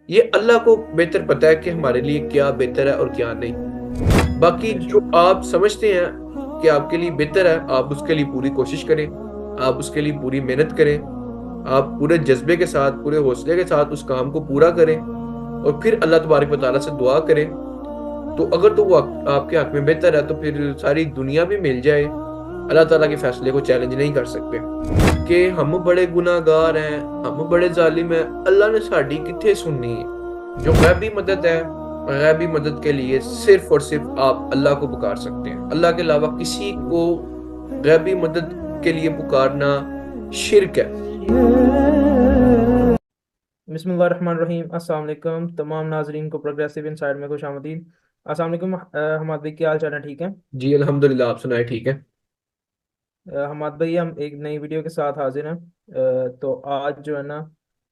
ये अल्लाह को बेहतर पता है कि हमारे लिए क्या बेहतर है और क्या नहीं। बाकी जो बेशक। आप समझते हैं कि आपके लिए बेहतर है, आप उसके लिए पूरी कोशिश करें, आप उसके लिए पूरी मेहनत करें, आप पूरे जज्बे के साथ, पूरे हौसले के साथ उस काम को पूरा करें, और फिर अल्लाह तबारक व तआला से दुआ करें। तो अगर तो वो आपके हक में बेहतर है, तो फिर सारी दुनिया भी मिल जाए, अल्लाह ताला के फैसले को चैलेंज नहीं कर सकते। कि हम बड़े गुनाहगार हैं, हम बड़े जालिम हैं, अल्लाह ने साड़ी किथे सुननी है। जो गैबी मदद है, गैबी मदद के लिए सिर्फ और सिर्फ आप अल्लाह को पुकार सकते हैं। अल्लाह के अलावा किसी को गैबी मदद के लिए पुकारना शिर्क है। बिस्मिल्लाहिर्रहमानिर्रहीम। अस्सलाम वालेकुम तमाम नाजरीन को प्रोग्रेसिव इनसाइड में खुश आमदीद। अस्सलाम वालेकुम। हमाद भाई, क्या हाल चाल है? ठीक है। जी अल्हम्दुलिल्लाह, आप सुनाए, ठीक है। हमाद भाई, हम एक नई वीडियो के साथ हाजिर हैं। तो आज जो है ना,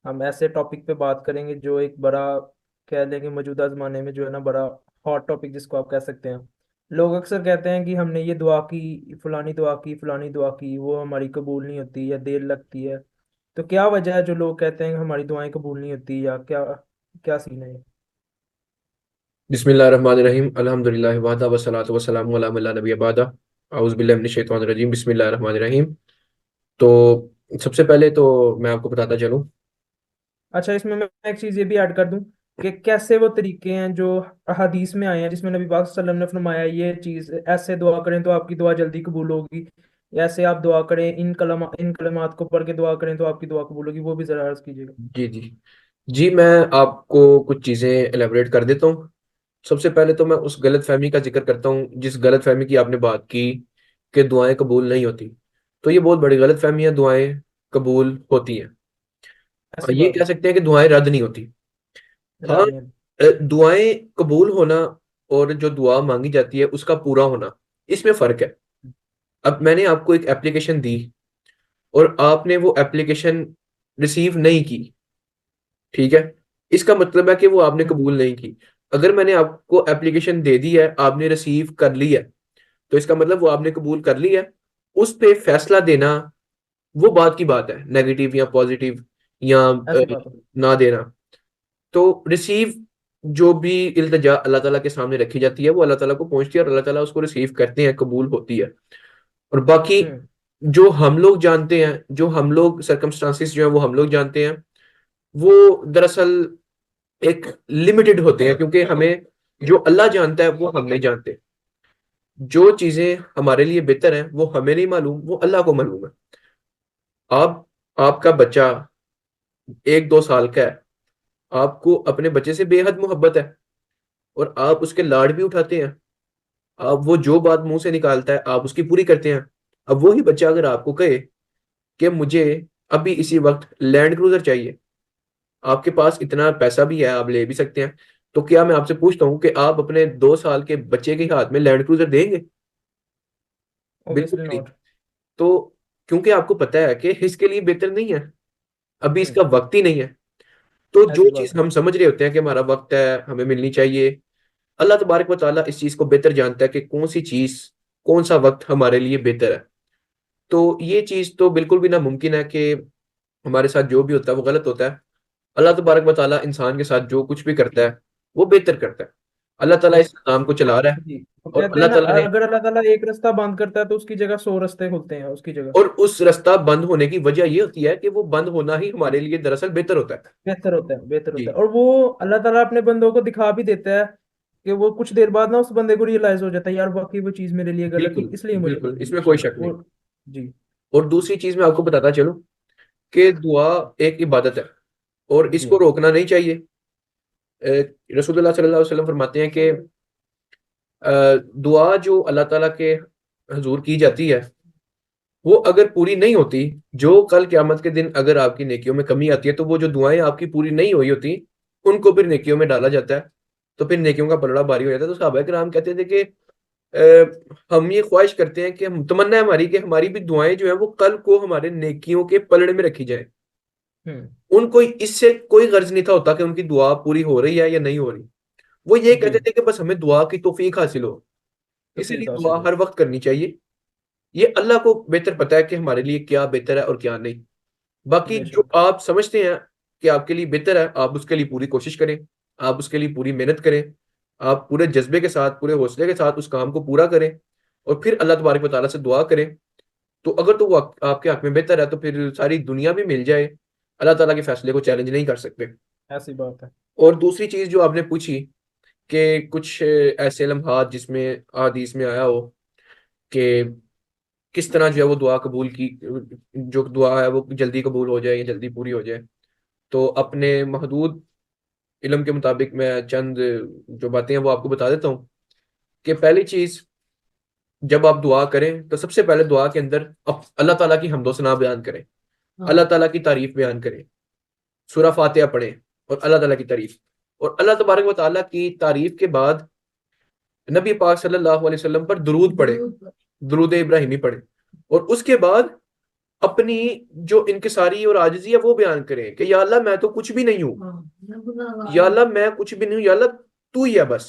हम ऐसे टॉपिक पे बात करेंगे जो एक बड़ा, कह लेंगे मौजूदा ज़माने में जो है ना, बड़ा हॉट टॉपिक जिसको आप कह सकते हैं। लोग अक्सर कहते हैं कि हमने ये दुआ की, फलानी दुआ की, फलानी दुआ की, वो हमारी कबूल नहीं होती या देर लगती है। तो क्या वजह है जो लोग कहते हैं कि हमारी दुआएं कबूल नहीं होती, या क्या क्या सीन है? बिस्मिल्लाहिर्रहमानिर्रहीम, अल्हम्दुलिल्लाह वहदा वस्सलातु वस्सलामु अला मन ला नबिय्य बअदा, औज़ु बिल्लाहि मिनश शैतानिर रजीम, बिस्मिल्लाहिर्रहमानिर्रहीम। तो सबसे पहले तो मैं आपको बताता चलूं। अच्छा, इसमें मैं एक चीज़ ये भी ऐड कर दूं कि कैसे वो तरीके हैं जो हदीस में आए हैं, जिसमें नबी पाक सल्लल्लाहु अलैहि वसल्लम ने फरमाया ये चीज़ ऐसे दुआ करें तो आपकी दुआ जल्दी कबूल होगी, ऐसे आप दुआ करें, इन कलमात को पढ़ के दुआ करें तो आपकी दुआ कबूल होगी, वो भी ज़रा अर्ज कीजिएगा। जी जी। जी मैं आपको कुछ चीज़ें एलेबरेट कर देता हूँ। सबसे पहले तो मैं उस गलत फहमी का जिक्र करता हूँ, जिस गलत फहमी की आपने बात की कि दुआएं कबूल नहीं होती। तो ये बहुत बड़ी गलत फहमी है, दुआएं कबूल होती हैं। ऐसी ये बात कह है? सकते हैं कि दुआएं रद्द नहीं होती। हाँ, रद्द नहीं है। दुआएं कबूल होना और जो दुआ मांगी जाती है उसका पूरा होना, इसमें फर्क है। अब मैंने आपको एक एप्लीकेशन दी और आपने वो एप्लीकेशन रिसीव नहीं की, ठीक है, इसका मतलब है कि वो आपने हम्म। कबूल नहीं की। अगर मैंने आपको एप्लीकेशन दे दी है, आपने रिसीव कर ली है, तो इसका मतलब वो आपने कबूल कर ली है। उस पे फैसला देना वो बात की बात है, नेगेटिव या पॉजिटिव या ऐसी बात है। ना देना। तो रिसीव, जो भी इल्तजा अल्लाह ताला के सामने रखी जाती है वो अल्लाह ताला को पहुंचती है और अल्लाह ताला उसको रिसीव करते हैं, कबूल होती है। और बाकी हम्म। जो हम लोग जानते हैं, जो हम लोग सर्कमस्टांसिस जो है वो हम लोग जानते हैं, वो दरअसल एक लिमिटेड होते हैं, क्योंकि हमें जो अल्लाह जानता है वो हम नहीं जानते। जो चीजें हमारे लिए बेहतर हैं वो हमें नहीं मालूम, वो अल्लाह को मालूम है। आप आपका बच्चा 1-2 साल का है, आपको अपने बच्चे से बेहद मोहब्बत है और आप उसके लाड भी उठाते हैं। आप वो जो बात मुंह से निकालता है आप उसकी पूरी करते हैं। अब वही बच्चा अगर आपको कहे कि मुझे अभी इसी वक्त लैंड क्रूजर चाहिए, आपके पास इतना पैसा भी है, आप ले भी सकते हैं, तो क्या मैं आपसे पूछता हूँ कि आप अपने 2 साल के बच्चे के हाथ में लैंड क्रूजर देंगे? बिल्कुल ऑब्वियसली भी नहीं। नॉट। तो क्योंकि आपको पता है कि इसके लिए बेहतर नहीं है, अभी हम्म। इसका वक्त ही नहीं है। तो जो ऐसी बात चीज है। हम समझ रहे होते हैं कि हमारा वक्त है, हमें मिलनी चाहिए, अल्लाह तबारक व तआला इस चीज को बेहतर जानता है कि कौन सी चीज, कौन सा वक्त हमारे लिए बेहतर है। तो ये चीज तो बिल्कुल भी नामुमकिन है कि हमारे साथ जो भी होता है वो गलत होता है। अल्लाह तबारक व तआला इंसान के साथ जो कुछ भी करता है वो बेहतर करता है। अल्लाह ताला इस काम को चला रहा है, जी, वो और कहते हैं अल्लाह ना, ताला ने, अगर अल्लाह ताला एक रास्ता बंद करता है तो उसकी जगह 100 रास्ते खुलते हैं उसकी जगह। और उस रास्ता बंद होने की वजह ये होती है कि वो बंद होना ही हमारे लिए दरअसल बेहतर होता है। बेहतर होता है, बेहतर जी होता है। और वो अल्लाह ताला अपने बंदों को दिखा भी देता है कि वो कुछ देर बाद ना उस बंदे को रियलाइज हो जाता है, यार वाकई वो चीज़ मेरे लिए गलत थी, बिल्कुल, इसलिए मुझे बिल्कुल मिली इसमें कोई शक नहीं। वो। जी। और दूसरी चीज मैं आपको बताता चलूं कि दुआ एक इबादत है और जी। इसको रोकना नहीं चाहिए। रसूलुल्लाह सल्लल्लाहु अलैहि वसल्लम फरमाते हैं कि दुआ जो अल्लाह ताला के हजूर की जाती है, वो अगर पूरी नहीं होती, जो कल क़यामत के दिन अगर आपकी नेकियों में कमी आती है, तो वो जो दुआएं आपकी पूरी नहीं हुई होती उनको फिर नेकियों में डाला जाता है, तो फिर नेकियों का पलड़ा भारी हो जाता है। तो सहाबा किराम कहते थे कि हम ये ख्वाहिश करते हैं कि हम, तमन्ना है हमारी कि हमारी भी दुआएं जो है वो कल को हमारे नेकियों के पलड़े में रखी जाए। हम्म। उनको इससे कोई गर्ज नहीं था होता कि उनकी दुआ पूरी हो रही है या नहीं हो रही। वो ये जी। कहते थे कि बस हमें दुआ की तौफीक हासिल हो। तौफीक इसीलिए हासिल दुआ हो। हर वक्त करनी चाहिए। ये अल्लाह को बेहतर पता है कि हमारे लिए क्या बेहतर है और क्या नहीं। बाकी जो बेशक। आप समझते हैं कि आपके लिए बेहतर है, आप उसके लिए पूरी कोशिश करें, आप उसके लिए पूरी मेहनत करें, आप पूरे जज्बे के साथ, पूरे हौसले के साथ उस काम को पूरा करें, और फिर अल्लाह तबारक व तआला से दुआ करें। तो अगर तो वो आपके हक में बेहतर है, तो फिर सारी दुनिया भी मिल जाए, अल्लाह ताला के फैसले को चैलेंज नहीं कर सकते। ऐसी बात है। और दूसरी चीज जो आपने पूछी कि कुछ ऐसे लम्हात जिसमें हदीस में आया हो कि किस तरह जो है वो दुआ कबूल की, जो दुआ है वो जल्दी कबूल हो जाए या जल्दी पूरी हो जाए, तो अपने महदूद इल्म के मुताबिक मैं चंद जो बातें हैं वो आपको बता देता हूँ। कि पहली चीज, जब आप दुआ करें तो सबसे पहले दुआ के अंदर अल्लाह ताला की हम्दो सना बयान करें, अल्लाह ताला की तारीफ बयान करें, सूरह फातिहा पढ़ें और अल्लाह ताला की तारीफ, और अल्लाह तबारक व तआला की तारीफ के बाद नबी पाक सल्लल्लाहु अलैहि वसल्लम पर दुरूद पढ़े, दुरूद इब्राहिमी पढ़े, और उसके बाद अपनी जो इनकिसारी और आजिज़ी है वो बयान करें कि या अल्लाह मैं तो कुछ भी नहीं हूँ, या अल्लाह मैं कुछ भी नहीं हूँ, या अल्लाह तू ही है बस।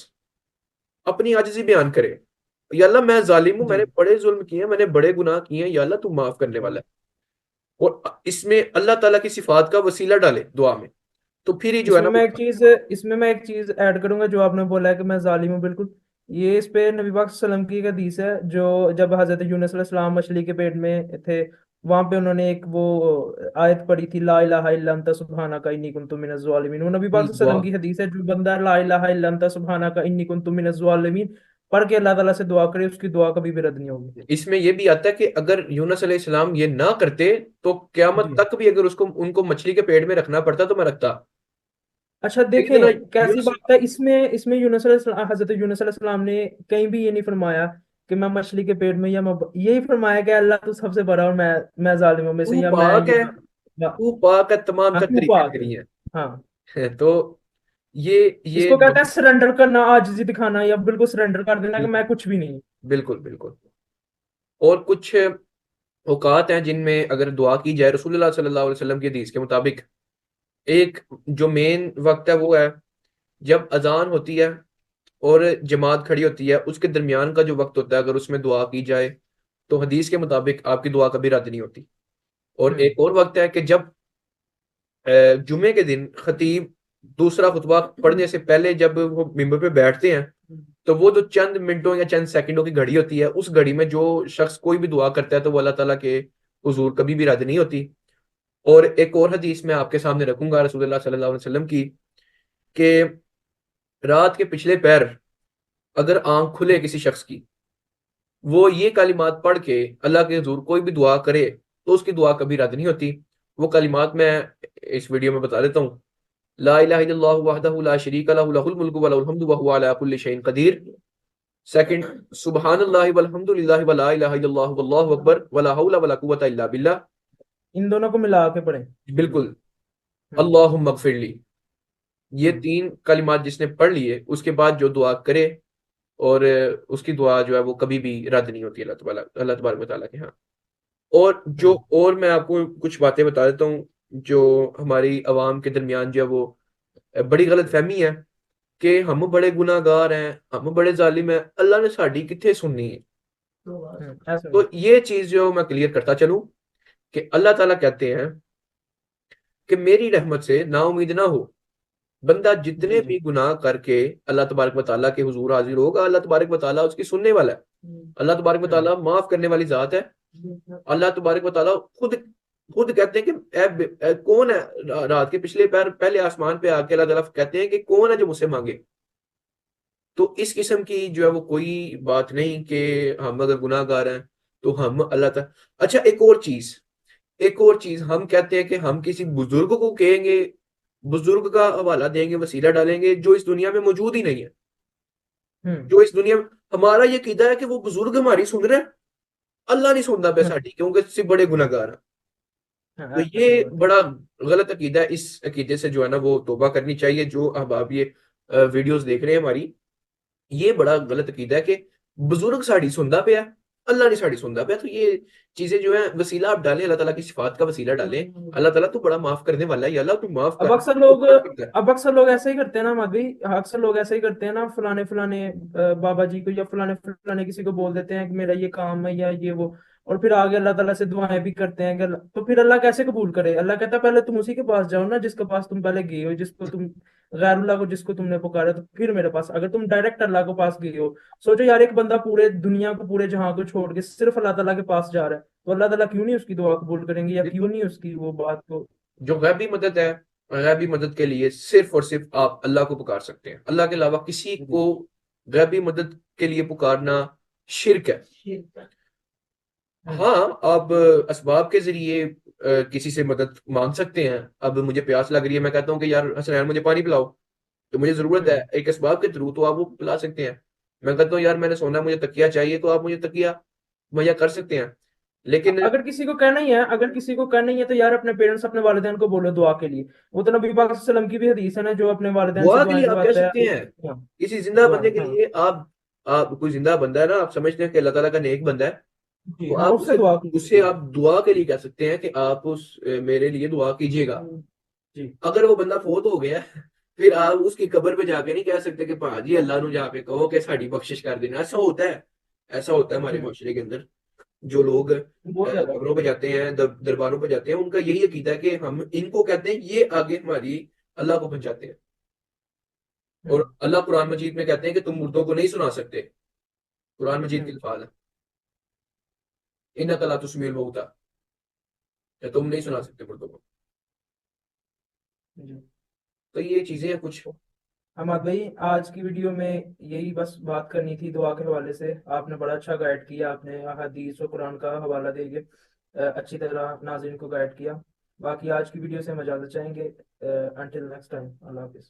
अपनी आजिज़ी बयान करे, या अल्लाह मैं जालिम हूँ, जी। मैंने बड़े जुल्म किए हैं, मैंने बड़े गुनाह किए हैं, या अल्लाह तू माफ करने वाला है। और इसमें अल्लाह ताला की सिफात का वसीला डाले दुआ में, तो फिर ही जो है ना वो। इसमें मैं एक चीज ऐड करूंगा, जो आपने बोला है कि मैं जालिम हूँ, बिल्कुल ये इस पे नबी पाक सल्लम की एक हदीस है, जो जब हजरत यूनुस अलैहिस्सलाम मछली के पेट में थे, वहां पे उन्होंने एक वो आयत पढ़ी थी, ला इलाहा इल्ला अंता सुब्हानका इन्नी कुन्तु मिनज़ ज़ालिमीन। वो नबी पाक दुआ, सल्लम की हदीस है, जो बंदा ला इलाहा इल्ला अंता सुब्हानका इन्नी कुन्तु मिनज़ ज़ालिमीन पढ़ के अल्लाह ताला से दुआ करे, उसकी दुआ कभी भी रद्द नहीं होगी। इसमें यह भी आता है कि अगर यूनुस अलैहिस्सलाम ये ना करते तो क्यामत जी। तक भी अगर उसको उनको मछली के पेट में रखना पड़ता तो मैं रखता। अच्छा लेकिन ना देखें कैसी यूनुस, बात है, इसमें इसमें हजरत यूनुस अलैहिस्सलाम ने कहीं भी ये नहीं फरमाया कि मैं मछली के पेट में, या मैं यही फरमाया कि अल्लाह तू सबसे बड़ा और मैं जालिमों में से, तू या मैं पाक है, या तू पाक है, तमाम हाँ तर तू तरीके पाक है। तेरी हाँ, हैं। तो ये इसको कहते हैं सरेंडर करना, आजिज़ी दिखाना, या बिल्कुल सरेंडर कर देना कि बिल्कुल मैं कुछ भी नहीं। बिल्कुल बिल्कुल। और कुछ औकात हैं जिनमें अगर दुआ की जाए, रसूलुल्लाह सल्लल्लाहु अलैहि वसल्लम की हदीस के मुताबिक, एक जो मेन वक्त है वो है जब अजान होती है और जमात खड़ी होती है, उसके दरमियान का जो वक्त होता है, अगर उसमें दुआ की जाए तो हदीस के मुताबिक आपकी दुआ कभी रद्द नहीं होती। और हम्म। एक और वक्त है कि जब जुमे के दिन खतीब दूसरा खुतबा पढ़ने से पहले जब वो मिंबर पे बैठते हैं, तो वो जो चंद मिनटों या चंद सेकंडों की घड़ी होती है, उस घड़ी में जो शख्स कोई भी दुआ करता है तो वो अल्लाह ताला के हुजूर कभी भी रद्द नहीं होती। और एक और हदीस मैं आपके सामने रखूंगा रसूलुल्लाह सल्लल्लाहु अलैहि वसल्लम की, कि रात के पिछले पैर अगर आंख खुले किसी शख्स की, वो ये कलिमात पढ़ के अल्लाह के हुजूर कोई भी दुआ करे तो उसकी दुआ कभी रद्द नहीं होती। वो कलिमात मैं इस वीडियो में बता देता हूँ। ला इलाहा इल्लल्लाह वहदहु ला शरीका लहु लहुल मुल्कु व लहुल हम्दु व हुवा अला कुल्लि शैइन कदीर। सेकंड, सुब्हानल्लाहि वल्हम्दुलिल्लाहि व ला इलाहा इल्लल्लाहु वल्लाहु अकबर व ला हौला व ला कुव्वता इल्ला बिल्लाह। इन दोनों को मिला के पढ़ें। बिल्कुल। हम्म। अल्लाहुम्मा गफिरली, ये हम्म। तीन कलिमात जिसने पढ़ लिए उसके बाद जो दुआ करे, और उसकी दुआ जो है वो कभी भी रद्द नहीं होती अल्लाह तबारक व तआला के यहाँ। और जो, हम्म। और मैं आपको कुछ बातें बता देता हूँ जो हमारी आवाम के दरमियान जो है वो बड़ी गलत फहमी है कि हम बड़े गुनाहगार हैं, हम बड़े जालिम हैं, अल्लाह ने साड़ी किथे सुननी है। ऐसा तो नहीं। ये चीज जो मैं क्लियर करता चलूं कि अल्लाह ताला कहते हैं कि मेरी रहमत से ना उम्मीद ना हो। बंदा जी। जितने जी। भी गुनाह करके अल्लाह तबारक व तआला के हुजूर हाजिर होगा, अल्लाह तबारक व तआला उसकी सुनने वाला है। अल्लाह तबारक व हम्म। तआला माफ करने वाली जात है। अल्लाह तबारक व तआला खुद खुद कहते हैं कि कौन है, रात के पिछले पैर पहले आसमान पे आके अल्लाह ताला कहते हैं कि कौन है जो मुझसे मांगे। तो इस किस्म की जो है वो कोई बात नहीं कि हम अगर गुनाहगार हैं तो हम अल्लाह तक। अच्छा, एक और चीज हम कहते हैं कि हम किसी बुजुर्ग को कहेंगे, बुजुर्ग का हवाला देंगे, वसीला डालेंगे जो इस दुनिया में मौजूद ही नहीं है। हम्म। जो इस दुनिया में हमारा ये कीदा है कि वो बुजुर्ग हमारी सुन रहे हैं, अल्लाह नहीं सुनता पे हम्म। साडी, क्योंकि सिर्फ बड़े गुनाहगार हैं। तो हाँ, ऐसी ये बात है। बड़ा गलत अकीदा है। इस अकीदे से जो है ना वो तौबा करनी चाहिए। जो अब आप ये वीडियोस देख रहे हैं हमारी, ये बड़ा गलत अकीदा है कि बुजुर्ग साड़ी सुनदा पे है, अल्लाह नहीं साड़ी सुनदा पे है। तो ये चीजें जो है वसीला आप डालें, अल्लाह ताला की सिफात का वसीला डालें, अल्लाह ताला तू बड़ा माफ करने वाला है, या अल्लाह तू माफ अब कर, अक्सर वो लोग माफ करता है। अब अक्सर लोग ऐसे ही करते हैं ना माधवी, अक्सर लोग ऐसे ही करते हैं ना, फलाने फलाने बाबा जी को या फलाने फलाने किसी को बोल देते हैं कि मेरा ये काम है या ये वो, और फिर आगे अल्लाह ताला से दुआएं भी करते हैं कि तो फिर अल्लाह कैसे कबूल करे? अल्लाह कहता है पहले तुम उसी के पास जाओ ना जिसके पास तुम पहले गए हो, जिसको तुम गैरुल्लाह को जिसको तुमने पुकारा, तो फिर मेरे पास। अगर तुम डायरेक्ट अल्लाह को पास गए हो, सोचो यार, एक बंदा पूरे दुनिया को पूरे जहां को छोड़ के सिर्फ अल्लाह ताला के पास जा रहा है, तो अल्लाह ताला क्यों नहीं उसकी दुआ कबूल करेंगे, या क्यों बिल्कुल। नहीं उसकी वो बात को। जो गैबी मदद है, गैबी मदद के लिए सिर्फ और सिर्फ आप अल्लाह को पुकार सकते हैं। अल्लाह के अलावा किसी को जी। गैबी मदद के लिए पुकारना शिर्क है। हम्म। हाँ, आप असबाब के जरिए किसी से मदद मांग सकते हैं। अब मुझे प्यास लग रही है, मैं कहता हूँ कि यार हसनैन मुझे पानी पिलाओ, तो मुझे जरूरत है हम्म। एक असबाब के थ्रू, तो आप वो पिला सकते हैं। मैं कहता हूँ यार मैंने सोना, मुझे तकिया चाहिए, तो आप मुझे तकिया मुहैया कर सकते हैं। लेकिन अगर किसी को कहना ही है, अगर किसी को कहना ही है, तो यार अपने पेरेंट्स, अपने वालिदैन को बोलो दुआ के लिए। वो तो नबी पाक सल्लल्लाहु अलैहि वसल्लम की भी हदीस है ना, जो अपने वालिदैन से दुआ के दुआएं लिए आप कह करवाता है। सकते हैं। हाँ। किसी जिंदा दुआ, बंदे के हाँ। लिए आप कोई जिंदा बंदा है ना, आप समझते हैं कि अल्लाह ताला का नेक बंदा है, जी तो हाँ, आप उससे उसे दुआ उससे कीजिए। आप दुआ के लिए कह सकते हैं कि आप मेरे लिए दुआ कीजिएगा। जी। अगर वो बंदा फोत हो गया है, फिर आप उसकी कब्र पे जाके नहीं कह सकते कि भाजी अल्लाह नु जाके कहो कि साड़ी बख्शिश कर देना। ऐसा होता है, ऐसा होता है हमारे हम्म। माशरे के अंदर। जो लोग बहुत ज्यादा। कब्रों पे जाते हैं, दरबारों पे जाते हैं, उनका यही अकीदा है कि हम इनको कहते हैं, ये आगे हमारी अल्लाह को पहुंचाते हैं। और हम्म। अल्लाह कुरान मजीद में कहते हैं कि तुम मुर्दों को नहीं सुना सकते। कुरान मजीद के हम्म। अल्फाज है, इन्नका ला तुस्मिउल मौता, कि तुम नहीं सुना हम्म। सकते मुर्दों को। जी। तो ये चीजें हैं कुछ। हमाद भाई, आज की वीडियो में यही बस बात करनी थी दुआ के हवाले से। आपने बड़ा अच्छा गाइड किया, आपने हदीस और कुरान का हवाला दे के अच्छी तरह नाज़रीन को गाइड किया। बाकी आज की वीडियो से हम इजाज़त चाहेंगे। अंटिल नेक्स्ट टाइम, अल्लाह हाफिज़।